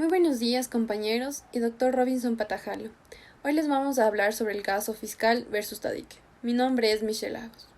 Muy buenos días, compañeros y doctor Robinson Patajalo. Hoy les vamos a hablar sobre el caso Fiscal versus Tadic. Mi nombre es Michelle Lagos.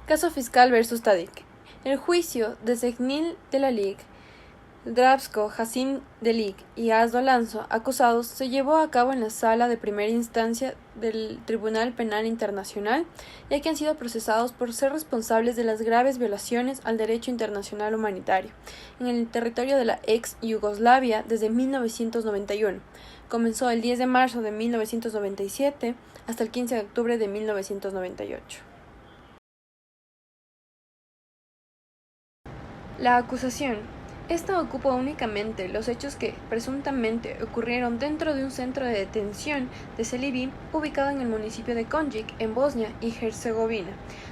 Caso Fiscal versus Tadic. El juicio de Segnil de la Ligue, Drabsko, Hassim Delik y Asdo Alonso, acusados, se llevó a cabo en la Sala de Primera Instancia del Tribunal Penal Internacional, ya que han sido procesados por ser responsables de las graves violaciones al derecho internacional humanitario en el territorio de la ex Yugoslavia desde 1991. Comenzó el 10 de marzo de 1997 hasta el 15 de octubre de 1998. La acusación. Esta ocupa únicamente los hechos que presuntamente ocurrieron dentro de un centro de detención de Celebi ubicado en el municipio de Konjic, en Bosnia y Herzegovina,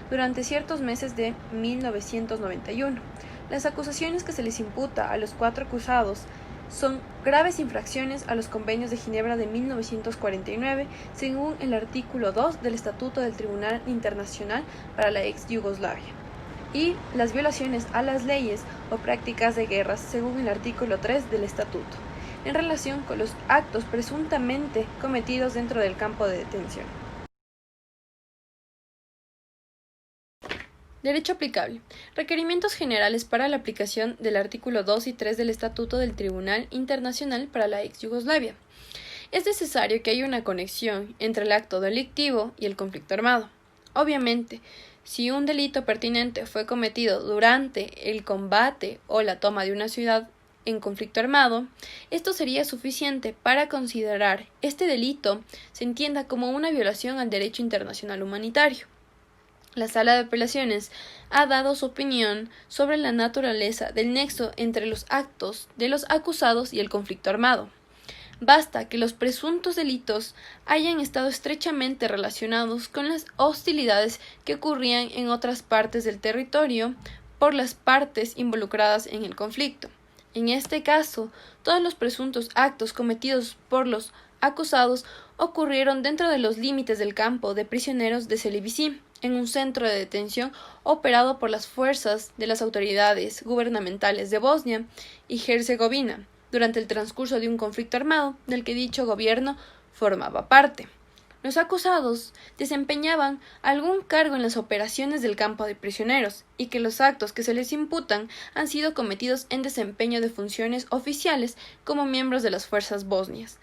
durante ciertos meses de 1991. Las acusaciones que se les imputa a los 4 acusados son graves infracciones a los convenios de Ginebra de 1949, según el artículo 2 del Estatuto del Tribunal Internacional para la ex Yugoslavia, y las violaciones a las leyes o prácticas de guerra según el artículo 3 del Estatuto, en relación con los actos presuntamente cometidos dentro del campo de detención. Derecho aplicable. Requerimientos generales para la aplicación del artículo 2 y 3 del Estatuto del Tribunal Internacional para la ex Yugoslavia. Es necesario que haya una conexión entre el acto delictivo y el conflicto armado. Obviamente, si un delito pertinente fue cometido durante el combate o la toma de una ciudad en conflicto armado, esto sería suficiente para considerar este delito se entienda como una violación al derecho internacional humanitario. La Sala de Apelaciones ha dado su opinión sobre la naturaleza del nexo entre los actos de los acusados y el conflicto armado. Basta que los presuntos delitos hayan estado estrechamente relacionados con las hostilidades que ocurrían en otras partes del territorio por las partes involucradas en el conflicto. En este caso, todos los presuntos actos cometidos por los acusados ocurrieron dentro de los límites del campo de prisioneros de Celebici, en un centro de detención operado por las fuerzas de las autoridades gubernamentales de Bosnia y Herzegovina, durante el transcurso de un conflicto armado del que dicho gobierno formaba parte. Los acusados desempeñaban algún cargo en las operaciones del campo de prisioneros y que los actos que se les imputan han sido cometidos en desempeño de funciones oficiales como miembros de las fuerzas bosnias,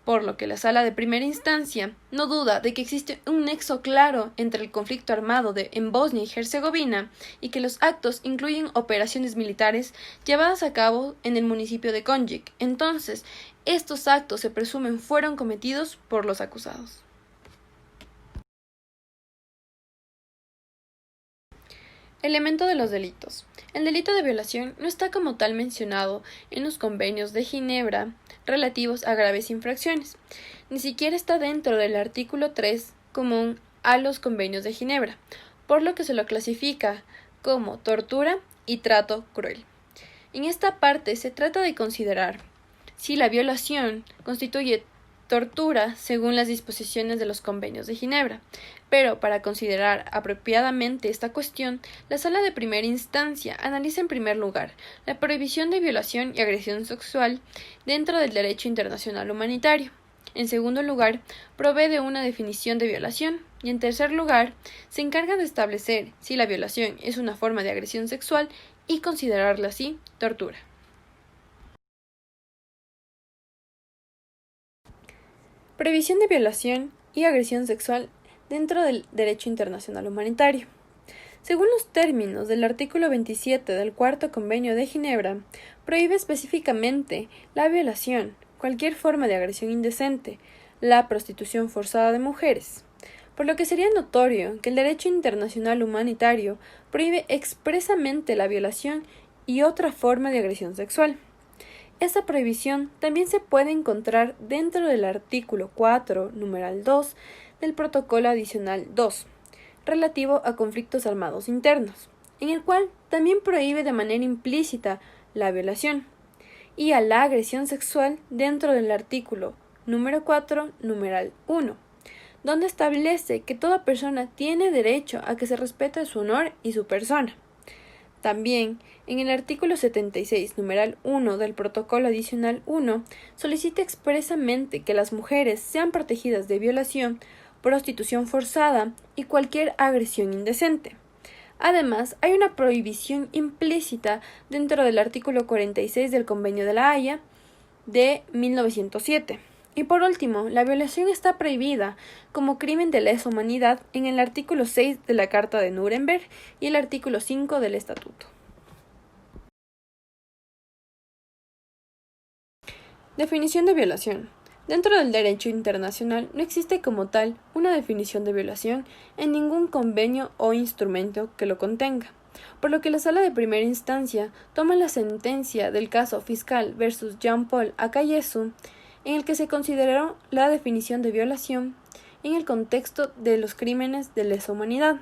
por lo que la Sala de Primera Instancia no duda de que existe un nexo claro entre el conflicto armado en Bosnia y Herzegovina y que los actos incluyen operaciones militares llevadas a cabo en el municipio de Konjic. Entonces, estos actos se presumen fueron cometidos por los acusados. Elemento de los delitos. El delito de violación no está como tal mencionado en los convenios de Ginebra relativos a graves infracciones. Ni siquiera está dentro del artículo 3 común a los convenios de Ginebra, por lo que se lo clasifica como tortura y trato cruel. En esta parte se trata de considerar si la violación constituye tortura según las disposiciones de los convenios de Ginebra. Pero para considerar apropiadamente esta cuestión, la Sala de Primera Instancia analiza en primer lugar la prohibición de violación y agresión sexual dentro del derecho internacional humanitario. En segundo lugar, provee de una definición de violación. Y en tercer lugar, se encarga de establecer si la violación es una forma de agresión sexual y considerarla así tortura. Previsión de violación y agresión sexual dentro del derecho internacional humanitario. Según los términos del artículo 27 del Cuarto Convenio de Ginebra, prohíbe específicamente la violación, cualquier forma de agresión indecente, la prostitución forzada de mujeres, por lo que sería notorio que el derecho internacional humanitario prohíbe expresamente la violación y otra forma de agresión sexual. Esta prohibición también se puede encontrar dentro del artículo 4, numeral 2, del Protocolo Adicional 2, relativo a conflictos armados internos, en el cual también prohíbe de manera implícita la violación y a la agresión sexual dentro del artículo número 4, numeral 1, donde establece que toda persona tiene derecho a que se respete su honor y su persona. También en el artículo 76, numeral 1 del Protocolo Adicional 1, solicita expresamente que las mujeres sean protegidas de violación, prostitución forzada y cualquier agresión indecente. Además, hay una prohibición implícita dentro del artículo 46 del Convenio de La Haya de 1907. Y por último, la violación está prohibida como crimen de lesa humanidad en el artículo 6 de la Carta de Nuremberg y el artículo 5 del Estatuto. Definición de violación. Dentro del derecho internacional no existe como tal una definición de violación en ningún convenio o instrumento que lo contenga, por lo que la Sala de Primera Instancia toma la sentencia del caso Fiscal versus Jean-Paul Akayesu, en el que se consideró la definición de violación en el contexto de los crímenes de lesa humanidad.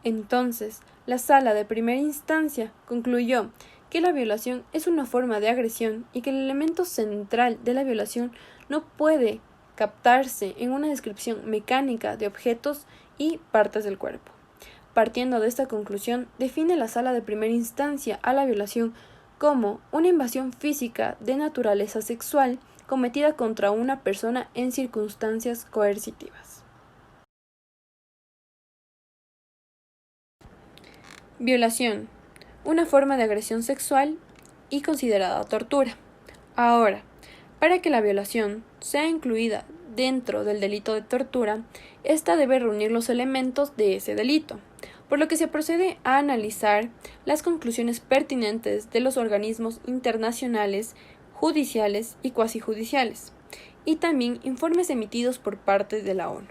Entonces, la Sala de Primera Instancia concluyó que la violación es una forma de agresión y que el elemento central de la violación no puede captarse en una descripción mecánica de objetos y partes del cuerpo. Partiendo de esta conclusión, define la Sala de Primera Instancia a la violación como una invasión física de naturaleza sexual cometida contra una persona en circunstancias coercitivas. Violación. Una forma de agresión sexual y considerada tortura. Ahora, para que la violación sea incluida dentro del delito de tortura, ésta debe reunir los elementos de ese delito, por lo que se procede a analizar las conclusiones pertinentes de los organismos internacionales, judiciales y cuasijudiciales, y también informes emitidos por parte de la ONU.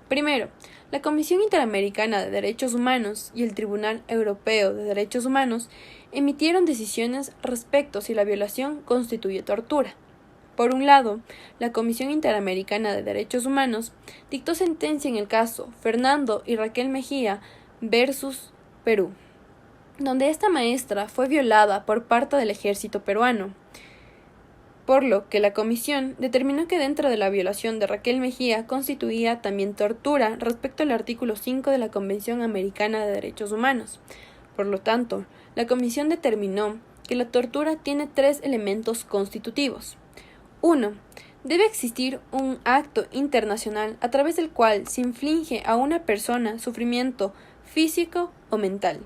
Primero, la Comisión Interamericana de Derechos Humanos y el Tribunal Europeo de Derechos Humanos emitieron decisiones respecto a si la violación constituye tortura. Por un lado, la Comisión Interamericana de Derechos Humanos dictó sentencia en el caso Fernando y Raquel Mejía versus Perú, donde esta maestra fue violada por parte del ejército peruano, por lo que la comisión determinó que dentro de la violación de Raquel Mejía constituía también tortura respecto al artículo 5 de la Convención Americana de Derechos Humanos. Por lo tanto, la comisión determinó que la tortura tiene 3 elementos constitutivos. 1. Debe existir un acto internacional a través del cual se inflige a una persona sufrimiento físico o mental.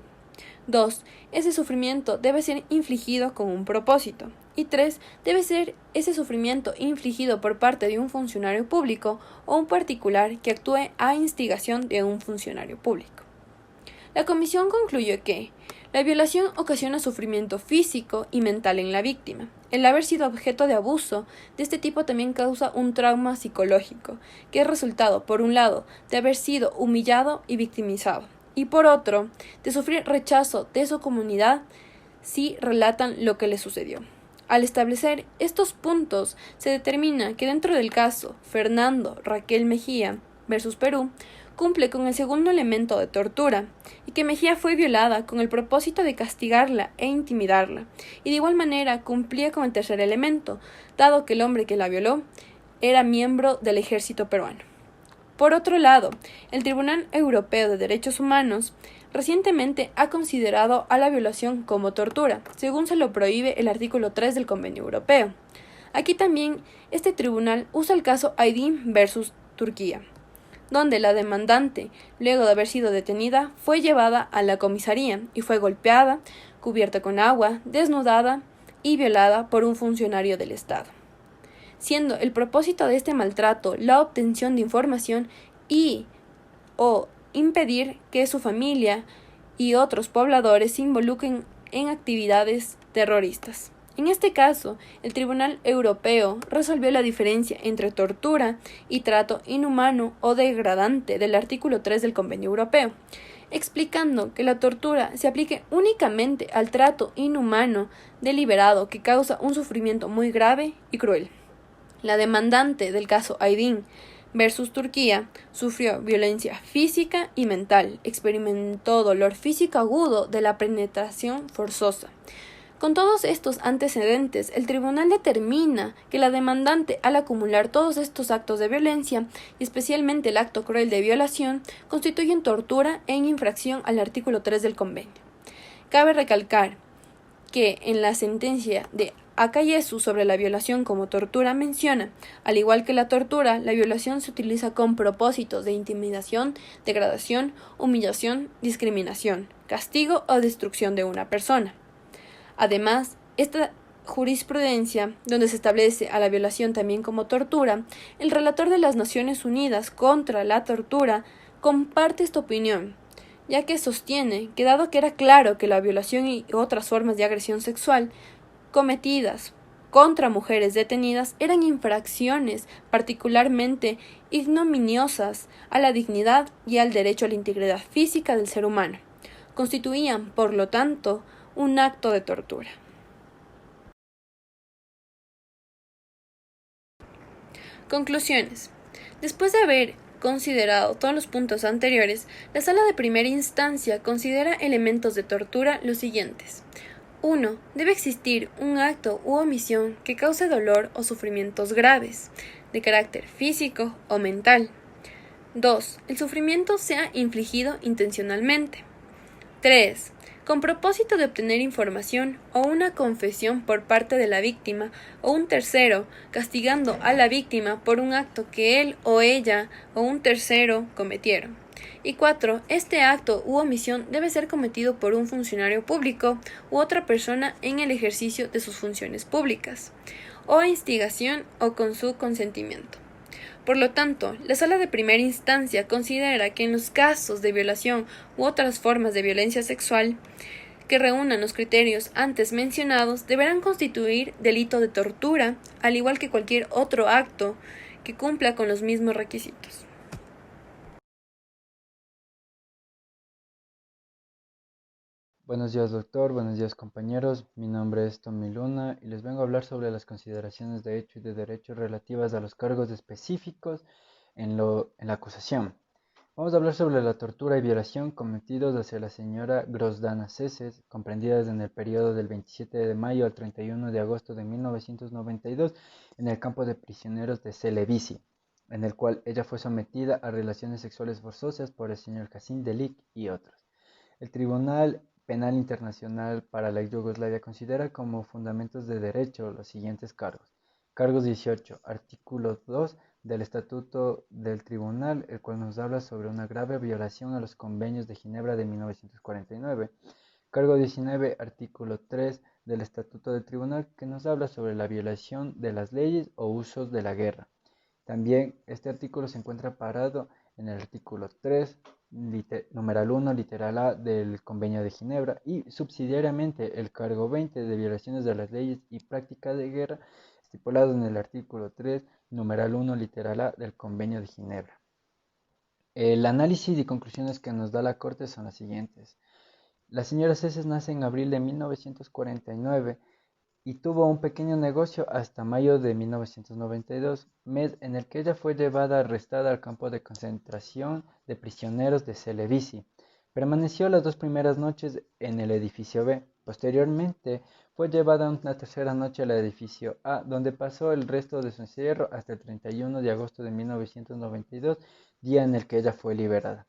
2. Ese sufrimiento debe ser infligido con un propósito. Y 3. Debe ser ese sufrimiento infligido por parte de un funcionario público o un particular que actúe a instigación de un funcionario público. La comisión concluyó que la violación ocasiona sufrimiento físico y mental en la víctima. El haber sido objeto de abuso de este tipo también causa un trauma psicológico, que es resultado, por un lado, de haber sido humillado y victimizado, y por otro, de sufrir rechazo de su comunidad si relatan lo que le sucedió. Al establecer estos puntos, se determina que dentro del caso Fernando Raquel Mejía versus Perú, cumple con el segundo elemento de tortura, y que Mejía fue violada con el propósito de castigarla e intimidarla, y de igual manera cumplía con el tercer elemento, dado que el hombre que la violó era miembro del ejército peruano. Por otro lado, el Tribunal Europeo de Derechos Humanos recientemente ha considerado a la violación como tortura, según se lo prohíbe el artículo 3 del Convenio Europeo. Aquí también este tribunal usa el caso Aydin versus Turquía, donde la demandante, luego de haber sido detenida, fue llevada a la comisaría y fue golpeada, cubierta con agua, desnudada y violada por un funcionario del Estado, siendo el propósito de este maltrato la obtención de información o impedir que su familia y otros pobladores se involucren en actividades terroristas. En este caso, el Tribunal Europeo resolvió la diferencia entre tortura y trato inhumano o degradante del artículo 3 del Convenio Europeo, explicando que la tortura se aplique únicamente al trato inhumano deliberado que causa un sufrimiento muy grave y cruel. La demandante del caso Aydin versus Turquía sufrió violencia física y mental, experimentó dolor físico agudo de la penetración forzosa. Con todos estos antecedentes, el tribunal determina que la demandante, al acumular todos estos actos de violencia, y especialmente el acto cruel de violación, constituyen tortura en infracción al artículo 3 del convenio. Cabe recalcar que en la sentencia de Akayesu sobre la violación como tortura menciona, al igual que la tortura, la violación se utiliza con propósitos de intimidación, degradación, humillación, discriminación, castigo o destrucción de una persona. Además, esta jurisprudencia, donde se establece a la violación también como tortura, el relator de las Naciones Unidas contra la tortura comparte esta opinión, ya que sostiene que dado que era claro que la violación y otras formas de agresión sexual cometidas contra mujeres detenidas eran infracciones particularmente ignominiosas a la dignidad y al derecho a la integridad física del ser humano, constituían, por lo tanto, un acto de tortura. Conclusiones. Después de haber considerado todos los puntos anteriores, la Sala de Primera Instancia considera elementos de tortura los siguientes. 1. Debe existir un acto u omisión que cause dolor o sufrimientos graves, de carácter físico o mental. 2. El sufrimiento sea infligido intencionalmente. 3. Con propósito de obtener información o una confesión por parte de la víctima o un tercero, castigando a la víctima por un acto que él o ella o un tercero cometieron. Y 4. Este acto u omisión debe ser cometido por un funcionario público u otra persona en el ejercicio de sus funciones públicas, o a instigación o con su consentimiento. Por lo tanto, la Sala de Primera Instancia considera que en los casos de violación u otras formas de violencia sexual que reúnan los criterios antes mencionados deberán constituir delito de tortura, al igual que cualquier otro acto que cumpla con los mismos requisitos. Buenos días, doctor. Buenos días, compañeros. Mi nombre es Tommy Luna y les vengo a hablar sobre las consideraciones de hecho y de derecho relativas a los cargos específicos en la acusación. Vamos a hablar sobre la tortura y violación cometidos hacia la señora Grozdana Ceses, comprendidas en el periodo del 27 de mayo al 31 de agosto de 1992 en el campo de prisioneros de Celebici, en el cual ella fue sometida a relaciones sexuales forzosas por el señor Hacin Delic y otros. El Tribunal Penal Internacional para la Yugoslavia considera como fundamentos de derecho los siguientes cargos. Cargos 18, artículo 2 del Estatuto del Tribunal, el cual nos habla sobre una grave violación a los convenios de Ginebra de 1949. Cargo 19, artículo 3 del Estatuto del Tribunal, que nos habla sobre la violación de las leyes o usos de la guerra. También este artículo se encuentra parado en el artículo 3, numeral 1, literal A del Convenio de Ginebra, y subsidiariamente el cargo 20 de violaciones de las leyes y práctica de guerra, estipulado en el artículo 3, numeral 1, literal A del Convenio de Ginebra. El análisis y conclusiones que nos da la Corte son las siguientes. La señora Ceses nace en abril de 1949 y tuvo un pequeño negocio hasta mayo de 1992, mes en el que ella fue llevada arrestada al campo de concentración de prisioneros de Celebici. Permaneció las 2 primeras noches en el edificio B. Posteriormente fue llevada una tercera noche al edificio A, donde pasó el resto de su encierro hasta el 31 de agosto de 1992, día en el que ella fue liberada.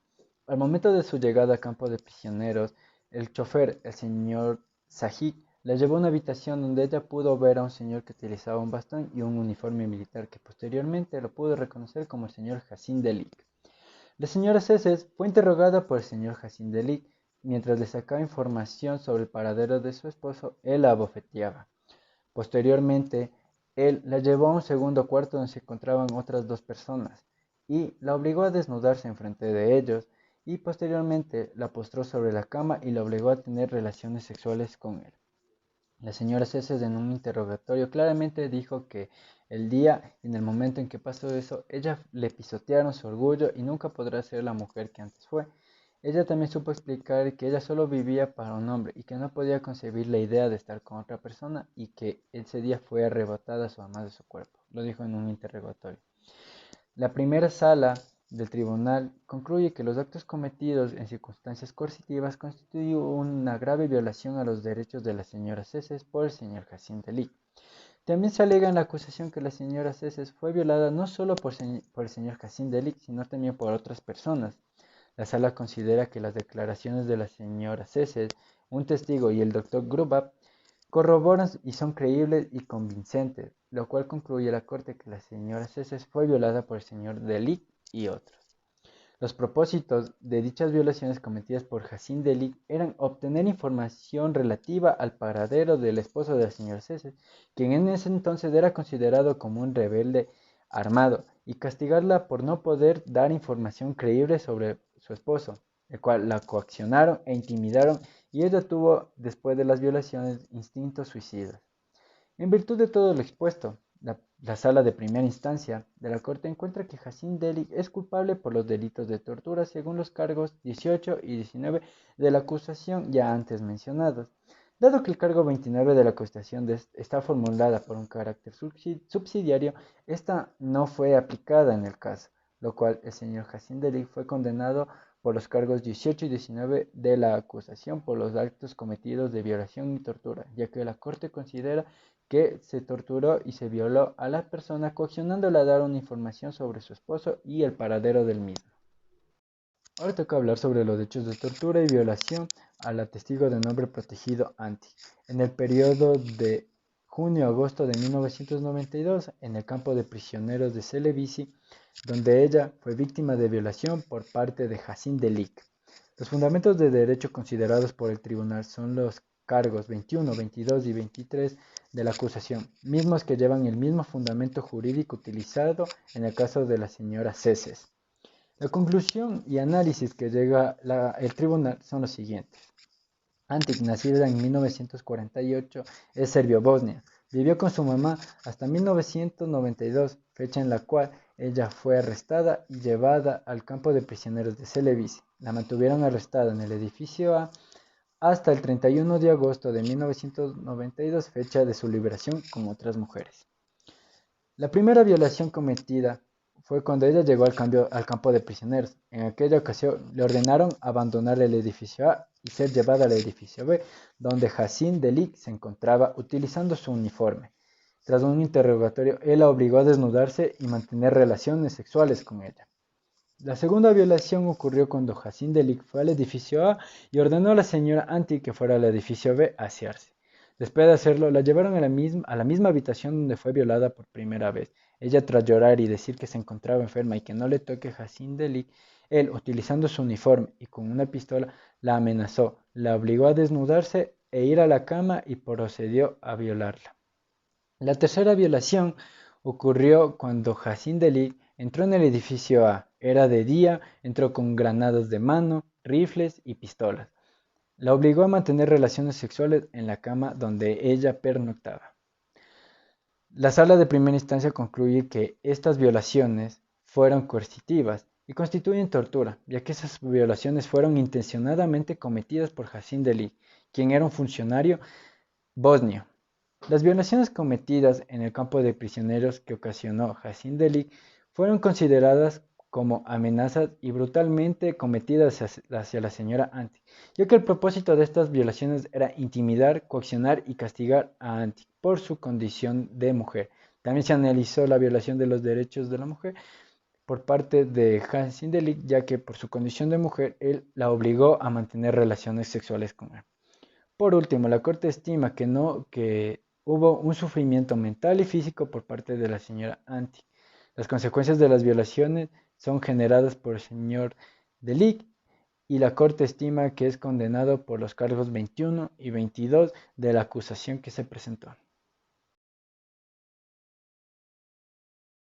Al momento de su llegada al campo de prisioneros, el chofer, el señor Sajik, la llevó a una habitación donde ella pudo ver a un señor que utilizaba un bastón y un uniforme militar que posteriormente lo pudo reconocer como el señor Hacin Delic. La señora Ceses fue interrogada por el señor Hacin Delic. Mientras le sacaba información sobre el paradero de su esposo, él la abofeteaba. Posteriormente, él la llevó a un segundo cuarto donde se encontraban otras 2 personas y la obligó a desnudarse enfrente de ellos y posteriormente la postró sobre la cama y la obligó a tener relaciones sexuales con él. La señora Ceses en un interrogatorio claramente dijo que el día y en el momento en que pasó eso, ella le pisotearon su orgullo y nunca podrá ser la mujer que antes fue. Ella también supo explicar que ella solo vivía para un hombre y que no podía concebir la idea de estar con otra persona y que ese día fue arrebatada a su amada de su cuerpo. Lo dijo en un interrogatorio. La primera sala del tribunal concluye que los actos cometidos en circunstancias coercitivas constituyen una grave violación a los derechos de la señora Ceses por el señor Hacin Delic. También se alega en la acusación que la señora Ceses fue violada no solo por el señor Hacin Delic, sino también por otras personas. La sala considera que las declaraciones de la señora Ceses, un testigo y el doctor Grubab corroboran y son creíbles y convincentes, lo cual concluye la corte que la señora Ceces fue violada por el señor Delic y otros. Los propósitos de dichas violaciones cometidas por Jacín Delic eran obtener información relativa al paradero del esposo de la señora Ceces, quien en ese entonces era considerado como un rebelde armado, y castigarla por no poder dar información creíble sobre su esposo, el cual la coaccionaron e intimidaron, y ella tuvo, después de las violaciones, instintos suicidas. En virtud de todo lo expuesto, la Sala de Primera Instancia de la Corte encuentra que Jacín Delic es culpable por los delitos de tortura según los cargos 18 y 19 de la acusación ya antes mencionados. Dado que el cargo 29 de la acusación está formulada por un carácter subsidiario, esta no fue aplicada en el caso, lo cual el señor Jacín Delic fue condenado por los cargos 18 y 19 de la acusación por los actos cometidos de violación y tortura, ya que la Corte considera que se torturó y se violó a la persona coaccionándola a dar una información sobre su esposo y el paradero del mismo. Ahora toca hablar sobre los hechos de tortura y violación a la testigo de nombre protegido Anti. En el periodo de junio-agosto de 1992, en el campo de prisioneros de Celebisi, donde ella fue víctima de violación por parte de Jacín Delic. Los fundamentos de derecho considerados por el tribunal son los cargos 21, 22 y 23 de la acusación, mismos que llevan el mismo fundamento jurídico utilizado en el caso de la señora Ceces. La conclusión y análisis que llega el tribunal son los siguientes. Antic, nacida en 1948, es serbio-bosnia. Vivió con su mamá hasta 1992, fecha en la cual ella fue arrestada y llevada al campo de prisioneros de Celebici. La mantuvieron arrestada en el edificio A hasta el 31 de agosto de 1992, fecha de su liberación con otras mujeres. La primera violación cometida fue cuando ella llegó al campo de prisioneros. En aquella ocasión le ordenaron abandonar el edificio A y ser llevada al edificio B, donde Jacín Delic se encontraba utilizando su uniforme. Tras un interrogatorio, él la obligó a desnudarse y mantener relaciones sexuales con ella. La segunda violación ocurrió cuando Jacín Delic fue al edificio A y ordenó a la señora Anti que fuera al edificio B a asearse. Después de hacerlo, la llevaron a la misma habitación donde fue violada por primera vez. Ella, tras llorar y decir que se encontraba enferma y que no le toque Jacín Delic, él, utilizando su uniforme y con una pistola, la amenazó, la obligó a desnudarse e ir a la cama y procedió a violarla. La tercera violación ocurrió cuando Jacín Delic entró en el edificio A. Era de día, entró con granadas de mano, rifles y pistolas. La obligó a mantener relaciones sexuales en la cama donde ella pernoctaba. La sala de primera instancia concluye que estas violaciones fueron coercitivas y constituyen tortura, ya que esas violaciones fueron intencionadamente cometidas por Jacín Delic, quien era un funcionario bosnio. Las violaciones cometidas en el campo de prisioneros que ocasionó Jacín Delic fueron consideradas como amenazas y brutalmente cometidas hacia la señora Antic, ya que el propósito de estas violaciones era intimidar, coaccionar y castigar a Antic por su condición de mujer. También se analizó la violación de los derechos de la mujer por parte de Jacín Delic, ya que por su condición de mujer él la obligó a mantener relaciones sexuales con él. Por último, la Corte estima que hubo un sufrimiento mental y físico por parte de la señora Anti. Las consecuencias de las violaciones son generadas por el señor Delic y la Corte estima que es condenado por los cargos 21 y 22 de la acusación que se presentó.